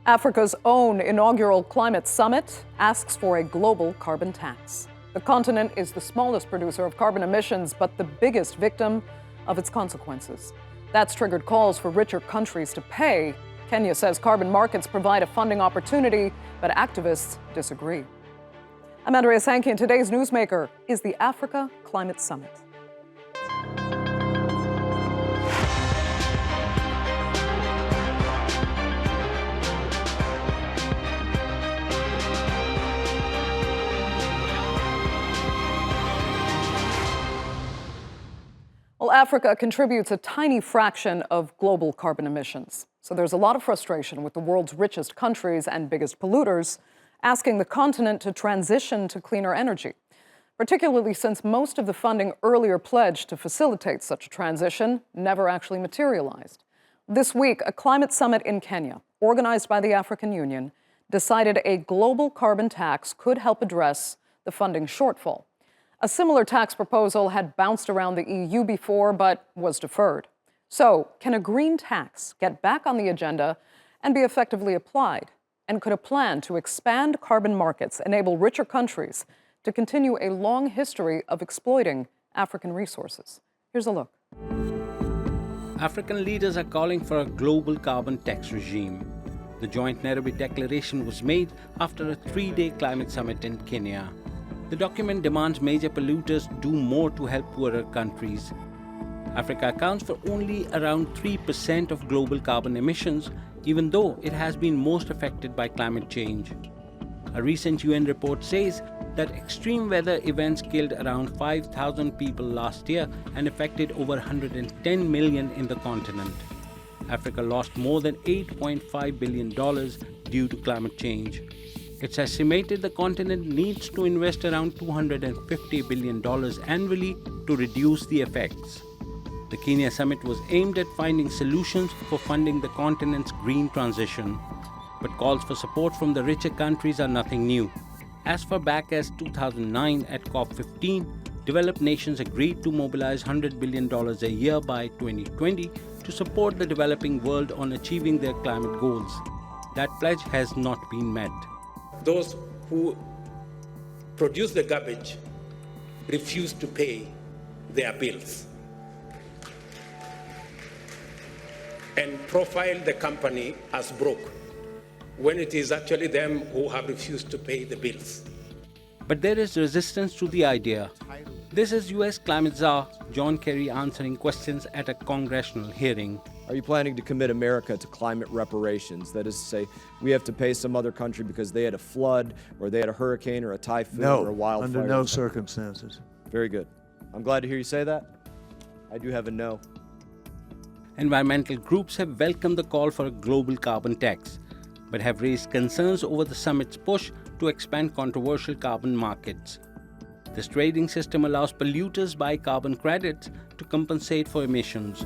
Africa's own inaugural climate summit asks for a global carbon tax. The continent is the smallest producer of carbon emissions, but the biggest victim of its consequences. That's triggered calls for richer countries to pay. Kenya says carbon markets provide a funding opportunity, but activists disagree. I'm Andrea Sankey, and today's newsmaker is the Africa Climate Summit. Well, Africa contributes a tiny fraction of global carbon emissions. So there's a lot of frustration with the world's richest countries and biggest polluters asking the continent to transition to cleaner energy, particularly since most of the funding earlier pledged to facilitate such a transition never actually materialized. This week, a climate summit in Kenya, organized by the African Union, decided a global carbon tax could help address the funding shortfall. A similar tax proposal had bounced around the EU before, but was deferred. So, can a green tax get back on the agenda and be effectively applied? And could a plan to expand carbon markets enable richer countries to continue a long history of exploiting African resources? Here's a look. African leaders are calling for a global carbon tax regime. The joint Nairobi declaration was made after a 3-day climate summit in Kenya. The document demands major polluters do more to help poorer countries. Africa accounts for only around 3% of global carbon emissions, even though it has been most affected by climate change. A recent UN report says that extreme weather events killed around 5,000 people last year and affected over 110 million in the continent. Africa lost more than $8.5 billion due to climate change. It's estimated the continent needs to invest around $250 billion annually to reduce the effects. The Kenya summit was aimed at finding solutions for funding the continent's green transition, but calls for support from the richer countries are nothing new. As far back as 2009 at COP15, developed nations agreed to mobilize $100 billion a year by 2020 to support the developing world on achieving their climate goals. That pledge has not been met. Those who produce the garbage refuse to pay their bills and profile the company as broke, when it is actually them who have refused to pay the bills. But there is resistance to the idea. This is US climate czar John Kerry answering questions at a congressional hearing. Are you planning to commit America to climate reparations? That is to say, we have to pay some other country because they had a flood, or they had a hurricane, or a typhoon, or a wildfire? No, under no circumstances. Very good. I'm glad to hear you say that. I do have a no. Environmental groups have welcomed the call for a global carbon tax, but have raised concerns over the summit's push to expand controversial carbon markets. This trading system allows polluters buy carbon credits to compensate for emissions.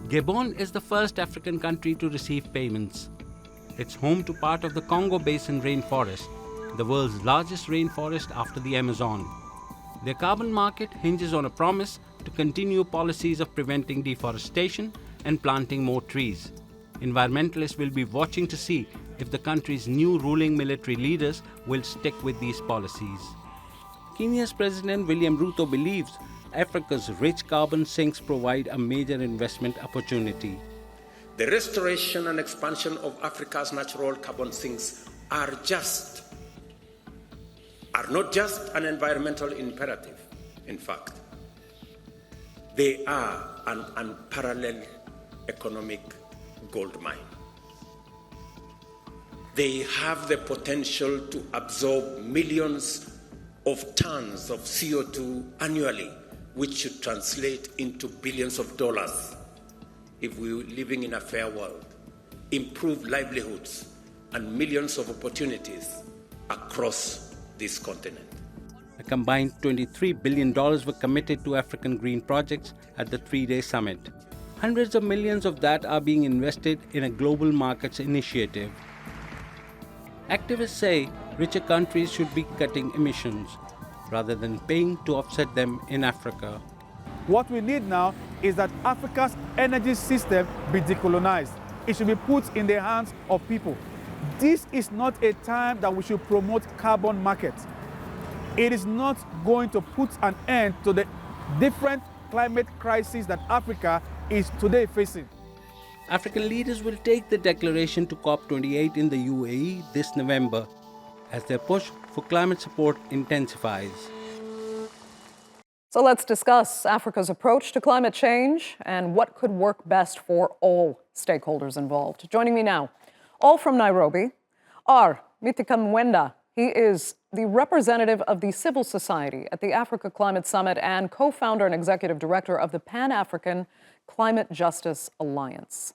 Gabon is the first African country to receive payments. It's home to part of the Congo Basin rainforest, the world's largest rainforest after the Amazon. Their carbon market hinges on a promise to continue policies of preventing deforestation and planting more trees. Environmentalists will be watching to see if the country's new ruling military leaders will stick with these policies. Kenya's President William Ruto believes Africa's rich carbon sinks provide a major investment opportunity. The restoration and expansion of Africa's natural carbon sinks are not just an environmental imperative. In fact, they are an unparalleled economic gold mine. They have the potential to absorb millions of tons of CO2 annually, which should translate into billions of dollars if we were living in a fair world, improve livelihoods, and millions of opportunities across this continent. A combined $23 billion were committed to African green projects at the 3-day summit. Hundreds of millions of that are being invested in a global markets initiative. Activists say richer countries should be cutting emissions rather than paying to offset them in Africa. What we need now is that Africa's energy system be decolonized. it should be put in the hands of people. This is not a time that we should promote carbon markets. It is not going to put an end to the different climate crises that Africa is today facing. African leaders will take the declaration to COP28 in the UAE this November as their push for climate support intensifies. So let's discuss Africa's approach to climate change and what could work best for all stakeholders involved. Joining me now, all from Nairobi, are Mithika Mwenda. He is the representative of the civil society at the Africa Climate Summit and co-founder and executive director of the Pan-African Climate Justice Alliance.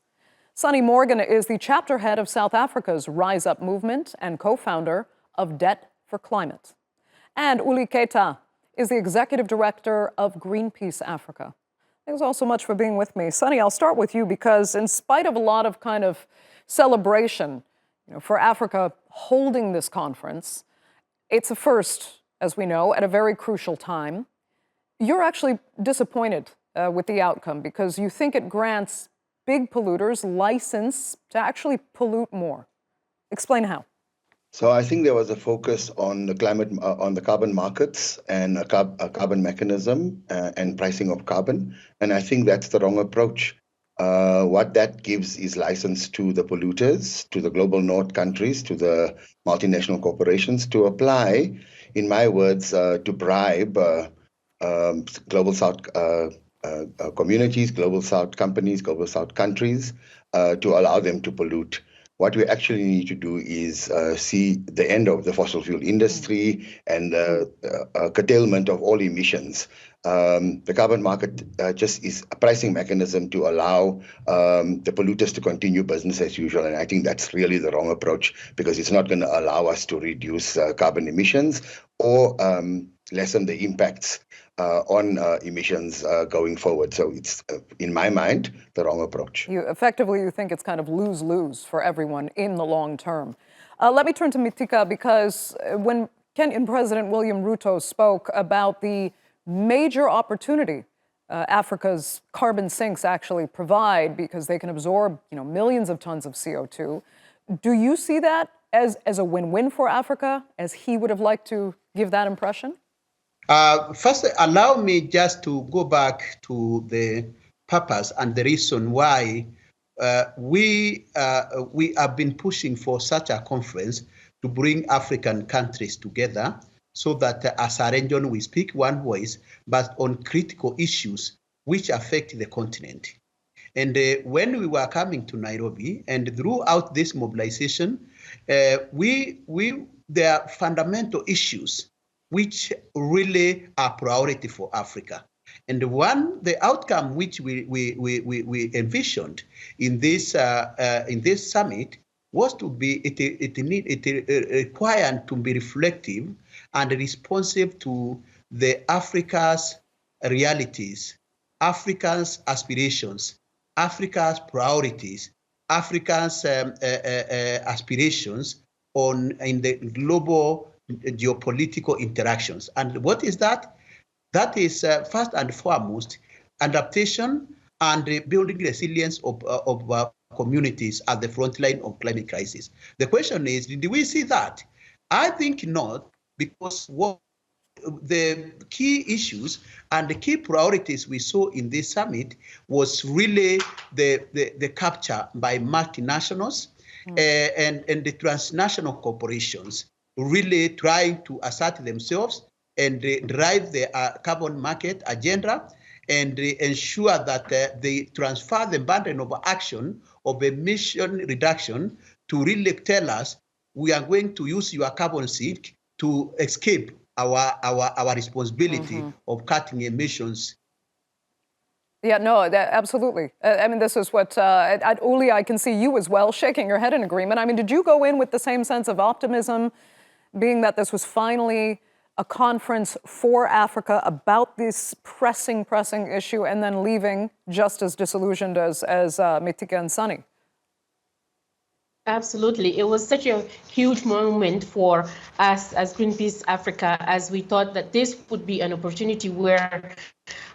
Sonny Morgan is the chapter head of South Africa's Rise Up movement and co-founder of Debt for Climate. And Oulie Keita is the executive director of Greenpeace Africa. Thanks all so much for being with me. Sonny, I'll start with you because in spite of a lot of kind of celebration, for Africa holding this conference, it's a first, as we know, at a very crucial time. You're actually disappointed with the outcome because you think it grants big polluters license to actually pollute more. Explain how. So I think there was a focus on the climate, on the carbon markets and a carbon mechanism and pricing of carbon. And I think that's the wrong approach. What that gives is license to the polluters, to the global north countries, to the multinational corporations to apply, in my words, to bribe global south communities, global south companies, global south countries to allow them to pollute. What we actually need to do is see the end of the fossil fuel industry and the curtailment of all emissions. The carbon market just is a pricing mechanism to allow the polluters to continue business as usual. And I think that's really the wrong approach because it's not going to allow us to reduce carbon emissions or lessen the impacts on emissions going forward. So it's, in my mind, the wrong approach. You think it's kind of lose-lose for everyone in the long term. Let me turn to Mithika because when Kenyan President William Ruto spoke about the major opportunity Africa's carbon sinks actually provide because they can absorb millions of tons of CO2, do you see that as a win-win for Africa, as he would have liked to give that impression? First, allow me just to go back to the purpose and the reason why we have been pushing for such a conference to bring African countries together so that as a region we speak one voice, but on critical issues which affect the continent. And when we were coming to Nairobi and throughout this mobilization, there are fundamental issues which really are priority for Africa. And the outcome which we envisioned in this summit was to be it required to be reflective and responsive to the Africa's realities, Africa's aspirations, Africa's priorities, Africa's aspirations in the global geopolitical interactions. And what is that? That is first and foremost adaptation and building resilience of communities at the front line of climate crisis. The question is, did we see that? I think not, because what the key issues and the key priorities we saw in this summit was really the capture by multinationals and the transnational corporations really trying to assert themselves and drive the carbon market agenda and ensure that they transfer the burden of action of emission reduction to really tell us we are going to use your carbon sink to escape our responsibility of cutting emissions. Yeah, no, absolutely. I mean, this is what, at Oulie, I can see you as well shaking your head in agreement. I mean, did you go in with the same sense of optimism, being that this was finally a conference for Africa about this pressing issue, and then leaving just as disillusioned as Mithika and Sonny? Absolutely. It was such a huge moment for us as Greenpeace Africa, as we thought that this would be an opportunity where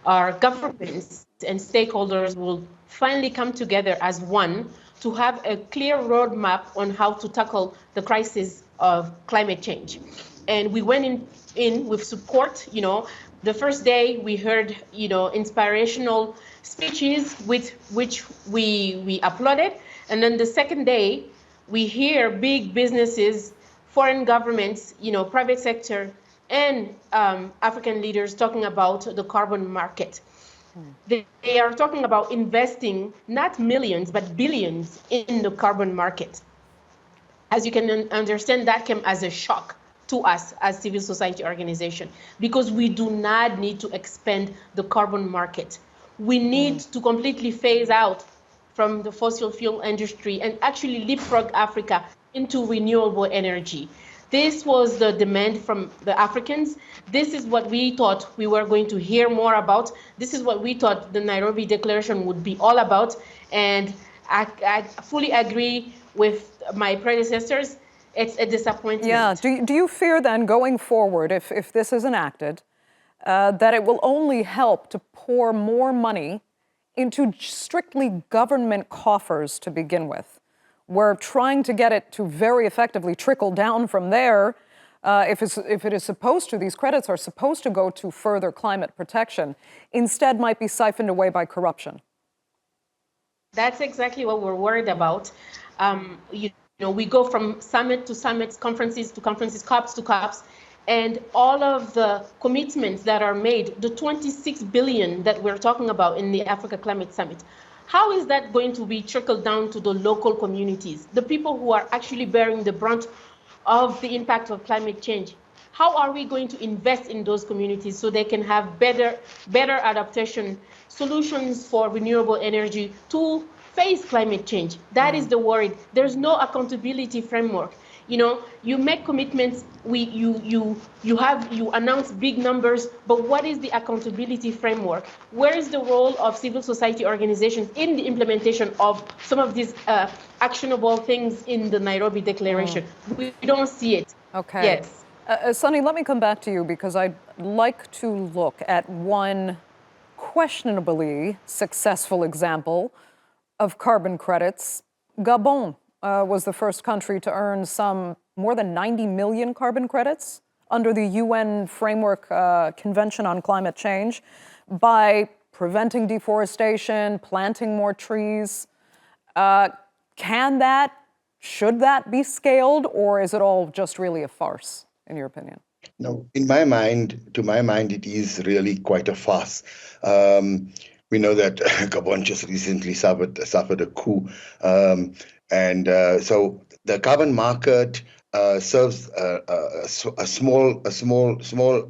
our governments and stakeholders will finally come together as one to have a clear roadmap on how to tackle the crisis of climate change. And we went in with support. The first day we heard, inspirational speeches with which we applauded. And then the second day, we hear big businesses, foreign governments, private sector, and African leaders talking about the carbon market. They are talking about investing not millions, but billions in the carbon market. As you can understand, that came as a shock to us as civil society organization, because we do not need to expand the carbon market. We need to completely phase out from the fossil fuel industry and actually leapfrog Africa into renewable energy. This was the demand from the Africans. This is what we thought we were going to hear more about. This is what we thought the Nairobi Declaration would be all about. And I fully agree with my predecessors. It's a disappointment. Yeah. Do you fear then, going forward, if this is enacted, that it will only help to pour more money into strictly government coffers to begin with? We're trying to get it to very effectively trickle down from there. If it is supposed to, these credits are supposed to go to further climate protection, instead might be siphoned away by corruption. That's exactly what we're worried about. We go from summit to summits, conferences to conferences, COPs to COPs, and all of the commitments that are made, the 26 billion that we're talking about in the Africa Climate Summit, how is that going to be trickled down to the local communities, the people who are actually bearing the brunt of the impact of climate change? How are we going to invest in those communities so they can have better adaptation solutions for renewable energy to face climate change? That is the worry. There's no accountability framework. You make commitments, you announce big numbers, but what is the accountability framework? Where is the role of civil society organizations in the implementation of some of these actionable things in the Nairobi Declaration? We don't see it. Okay. Yes. Sunny, let me come back to you, because I'd like to look at one questionably successful example of carbon credits. Gabon was the first country to earn some more than 90 million carbon credits under the UN Framework Convention on Climate Change by preventing deforestation, planting more trees. Should that be scaled, or is it all just really a farce, in your opinion? No, to my mind, it is really quite a farce. We know that Gabon just recently suffered a coup. So the carbon market serves a small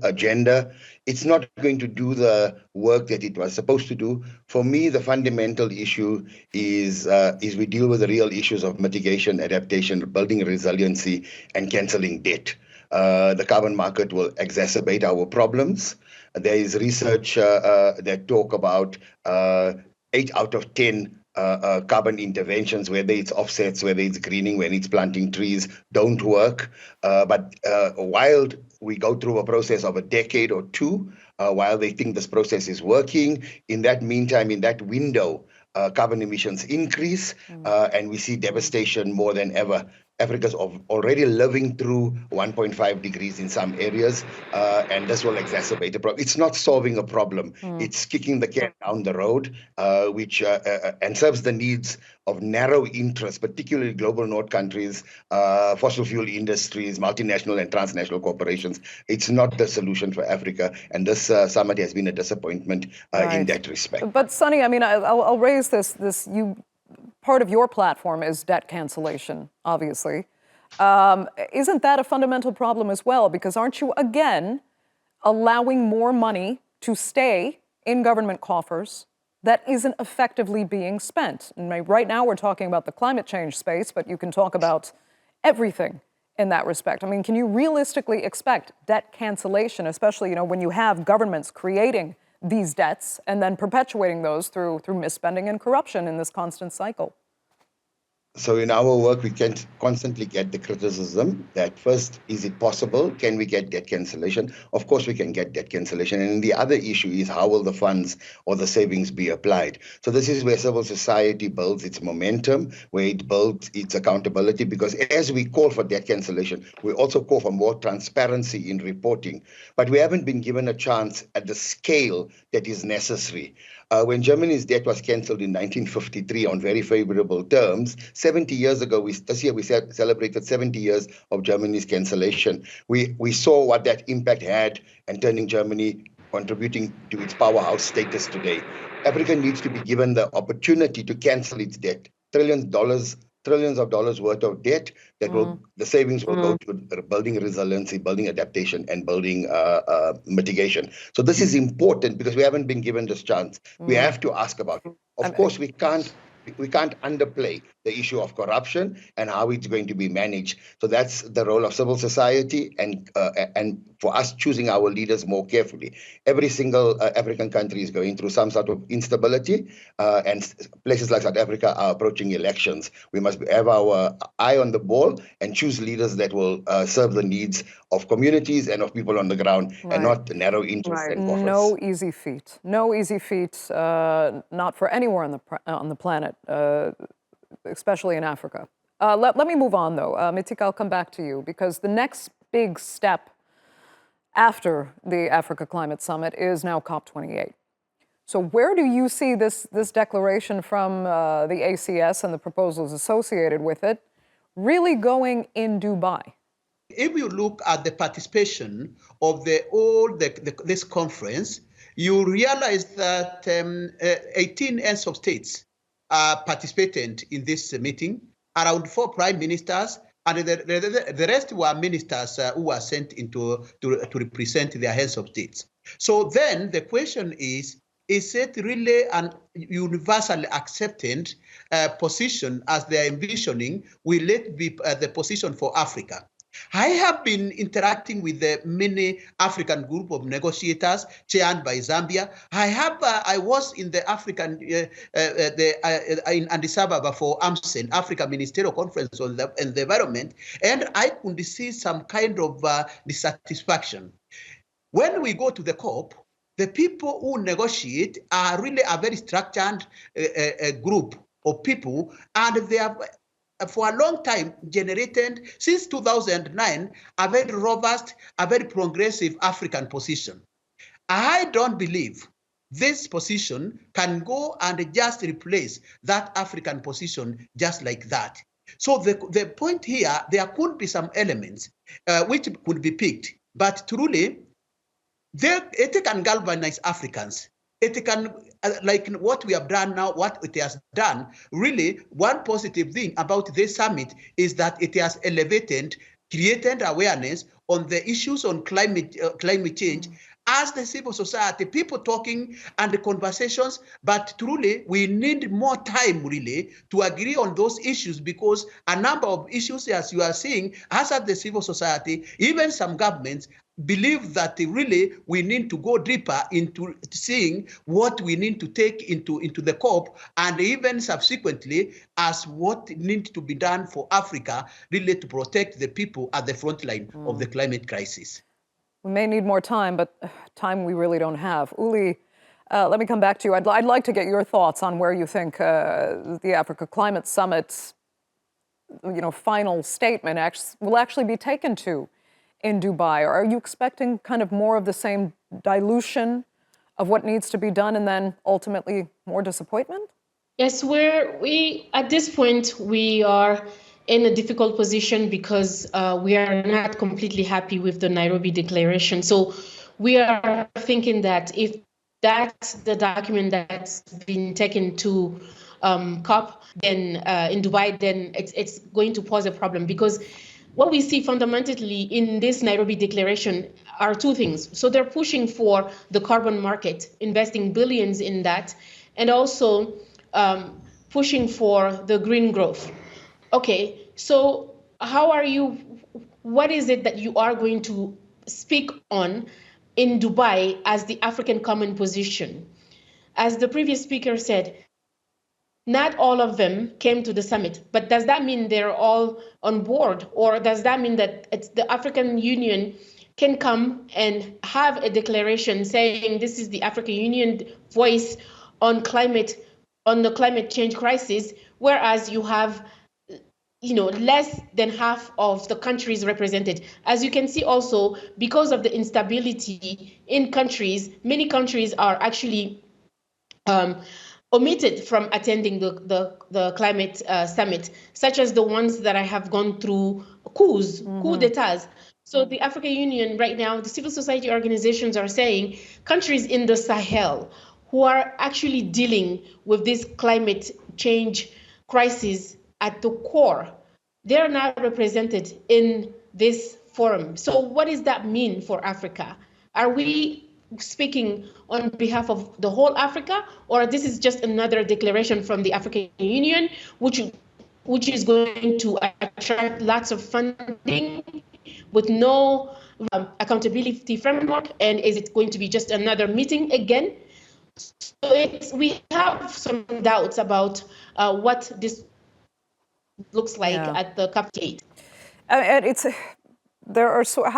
agenda. It's not going to do the work that it was supposed to do. For me, the fundamental issue is we deal with the real issues of mitigation, adaptation, building resiliency, and cancelling debt. The carbon market will exacerbate our problems. There is research that talk about 8 out of 10 carbon interventions, whether it's offsets, whether it's greening, whether it's planting trees, don't work. But while we go through a process of a decade or two, while they think this process is working, in that meantime, in that window, carbon emissions increase, and we see devastation more than ever. Africa's already living through 1.5 degrees in some areas, and this will exacerbate the problem. It's not solving a problem. It's kicking the can down the road, which and serves the needs of narrow interests, particularly global north countries, fossil fuel industries, multinational and transnational corporations. It's not the solution for Africa, and this summit has been a disappointment in that respect. But Sunny, I mean, I'll raise this. Part of your platform is debt cancellation, obviously. Isn't that a fundamental problem as well? Because aren't you, again, allowing more money to stay in government coffers that isn't effectively being spent? And right now we're talking about the climate change space, but you can talk about everything in that respect. I mean, can you realistically expect debt cancellation, especially when you have governments creating these debts and then perpetuating those through misspending and corruption in this constant cycle? So in our work, we can constantly get the criticism that first, is it possible? Can we get debt cancellation? Of course, we can get debt cancellation. And the other issue is how will the funds or the savings be applied? So this is where civil society builds its momentum, where it builds its accountability, because as we call for debt cancellation, we also call for more transparency in reporting. But we haven't been given a chance at the scale that is necessary. When Germany's debt was cancelled in 1953 on very favorable terms, 70 years ago, this year we celebrated 70 years of Germany's cancellation. We saw what that impact had and turning Germany, contributing to its powerhouse status today. Africa needs to be given the opportunity to cancel its debt. Trillions of dollars worth of debt that the savings will go to building resiliency, building adaptation, and building mitigation. So this is important because we haven't been given this chance. We have to ask about it. Of course, we can't underplay the issue of corruption and how it's going to be managed. So that's the role of civil society and for us choosing our leaders more carefully. Every single African country is going through some sort of instability, and places like South Africa are approaching elections. We must have our eye on the ball and choose leaders that will serve the needs of communities and of people on the ground, and not narrow interests and coffers. No easy feat. No easy feat, not for anywhere on the planet, especially in Africa. Let me move on, though. Mithika, I'll come back to you, because the next big step after the Africa Climate Summit is now COP28. So where do you see this declaration from the ACS and the proposals associated with it really going in Dubai? If you look at the participation of this conference, you realize that 18 heads of states participated in this meeting, around 4 prime ministers, and the rest were ministers who were sent to represent their heads of states. So then the question is it really an universally accepted position as they are envisioning? Will it be the position for Africa? I have been interacting with the many African group of negotiators chaired by Zambia. I was in the African in Addis Ababa for AMSEN, Africa Ministerial Conference on the Environment, and I could see some kind of dissatisfaction. When we go to the COP, the people who negotiate are really a very structured group of people, and they have for a long time generated, since 2009, a very robust, a very progressive African position. I don't believe this position can go and just replace that African position just like that. So the point here, there could be some elements which could be picked, but truly, it can galvanize Africans. It can, like what we have done now, what it has done, really, one positive thing about this summit is that it has elevated, created awareness on the issues on climate change as the civil society, people talking and the conversations, but truly we need more time really to agree on those issues, because a number of issues, as you are seeing, as at the civil society, even some governments believe that really we need to go deeper into seeing what we need to take into the COP, and even subsequently as what needs to be done for Africa really to protect the people at the front line of the climate crisis. We may need more time, but time we really don't have. Oulie, let me come back to you. I'd like to get your thoughts on where you think the Africa Climate Summit's final statement will actually be taken to in Dubai. Are you expecting kind of more of the same dilution of what needs to be done and then ultimately more disappointment? Yes, at this point, we are in a difficult position because we are not completely happy with the Nairobi Declaration. So we are thinking that if that's the document that's been taken to COP, then in Dubai, then it's going to pose a problem, because what we see fundamentally in this Nairobi Declaration are two things. So they're pushing for the carbon market, investing billions in that, and also pushing for the green growth. Okay, so what is it that you are going to speak on in Dubai as the African common position? As the previous speaker said, not all of them came to the summit, but does that mean they're all on board? Or does that mean that the African Union can come and have a declaration saying this is the African Union voice on the climate change crisis, whereas you have less than half of the countries represented. As you can see also, because of the instability in countries, many countries are actually omitted from attending the climate summit, such as the ones that I have gone through coup d'etats. So the African Union right now, the civil society organizations are saying countries in the Sahel who are actually dealing with this climate change crisis at the core, they're not represented in this forum. So what does that mean for Africa? Are we speaking on behalf of the whole Africa, or this is just another declaration from the African Union, which is going to attract lots of funding with no accountability framework? And is it going to be just another meeting again? So we have some doubts about what this looks like at the COP8. And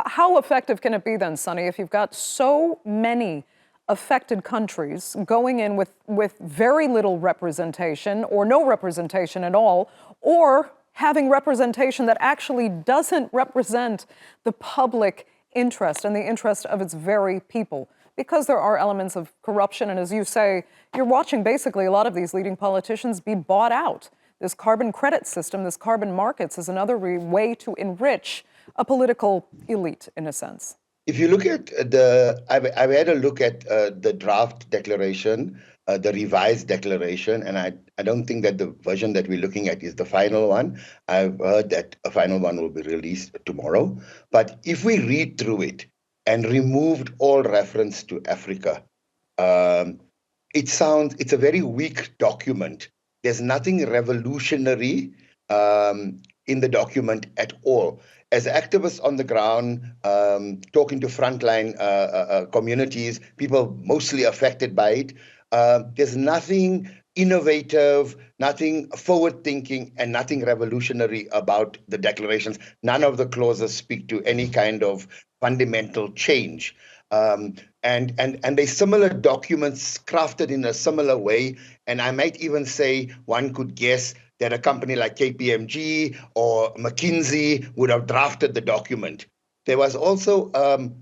how effective can it be then, Sunny, if you've got so many affected countries going in with very little representation or no representation at all, or having representation that actually doesn't represent the public interest and the interest of its very people? Because there are elements of corruption, and as you say, you're watching basically a lot of these leading politicians be bought out. This carbon credit system, this carbon markets is another way to enrich a political elite, in a sense. If you look at I've had a look at the draft declaration, the revised declaration, and I don't think that the version that we're looking at is the final one. I've heard that a final one will be released tomorrow. But if we read through it and removed all reference to Africa, it's a very weak document. There's nothing revolutionary in the document at all. As activists on the ground, talking to frontline communities, people mostly affected by it, there's nothing innovative, nothing forward-thinking, and nothing revolutionary about the declarations. None of the clauses speak to any kind of fundamental change. And there's similar documents crafted in a similar way. And I might even say one could guess that a company like KPMG or McKinsey would have drafted the document. There was also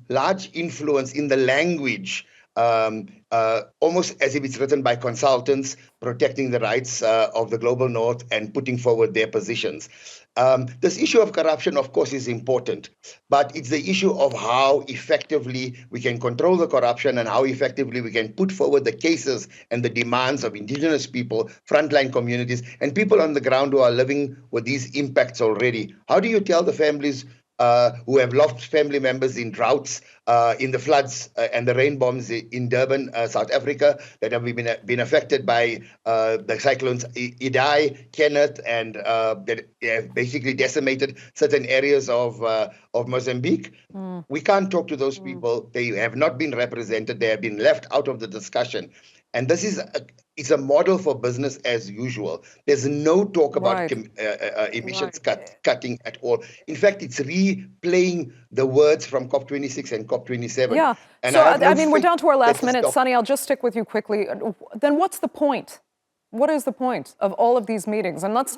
large influence in the language, almost as if it's written by consultants protecting the rights of the global north and putting forward their positions. This issue of corruption, of course, is important, but it's the issue of how effectively we can control the corruption and how effectively we can put forward the cases and the demands of indigenous people, frontline communities, and people on the ground who are living with these impacts already. How do you tell the families who have lost family members in droughts, in the floods and the rain bombs in Durban, South Africa, that have been affected by the cyclones Idai, Kenneth, and that have basically decimated certain areas of Mozambique? We can't talk to those people. They have not been represented. They have been left out of the discussion. And this is it's a model for business as usual. There's no talk about emissions cutting at all. In fact, it's replaying the words from COP26 and COP27. Yeah. And so, I mean, we're down to our last minute. Sunny, I'll just stick with you quickly. Then what's the point? What is the point of all of these meetings? And let's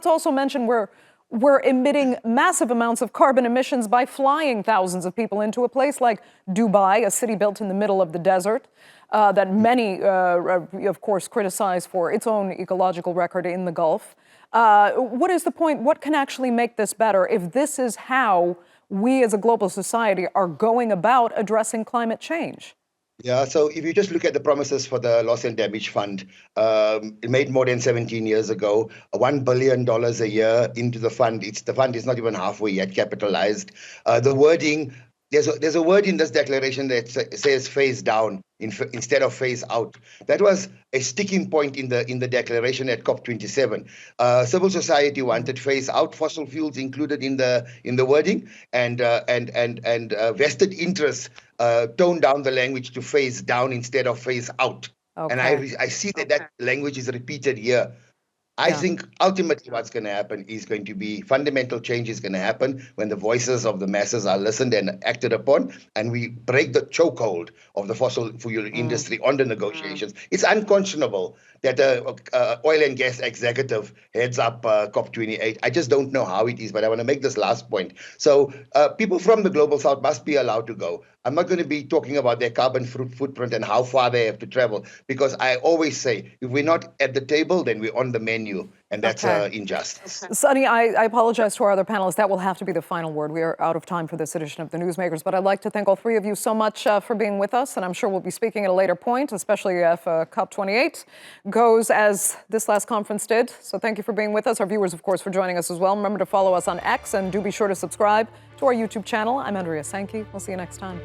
also mention we're emitting massive amounts of carbon emissions by flying thousands of people into a place like Dubai, a city built in the middle of the desert, that many, of course, criticize for its own ecological record in the Gulf. What is the point? What can actually make this better if this is how we as a global society are going about addressing climate change? Yeah, so if you just look at the promises for the Loss and Damage Fund, it made more than 17 years ago, $1 billion a year into the fund. The fund is not even halfway yet capitalized. The wording, there's a word in this declaration that says phase down instead of phase out. That was a sticking point in the declaration at COP27. Civil society wanted phase out, fossil fuels included in the wording, and vested interests toned down the language to phase down instead of phase out. And I see that language is repeated here. I think ultimately what's going to happen is going to be fundamental change is going to happen when the voices of the masses are listened and acted upon, and we break the chokehold of the fossil fuel industry on the negotiations. It's unconscionable that a oil and gas executive heads up COP28. I just don't know how it is, but I want to make this last point. So people from the global south must be allowed to go. I'm not going to be talking about their carbon footprint and how far they have to travel, because I always say, if we're not at the table, then we're on the menu, and that's injustice. Sunny, I apologize to our other panelists. That will have to be the final word. We are out of time for this edition of The Newsmakers, but I'd like to thank all three of you so much for being with us, and I'm sure we'll be speaking at a later point, especially if COP28 goes as this last conference did. So thank you for being with us. Our viewers, of course, for joining us as well. Remember to follow us on X, and do be sure to subscribe to our YouTube channel. I'm Andrea Sankey. We'll see you next time.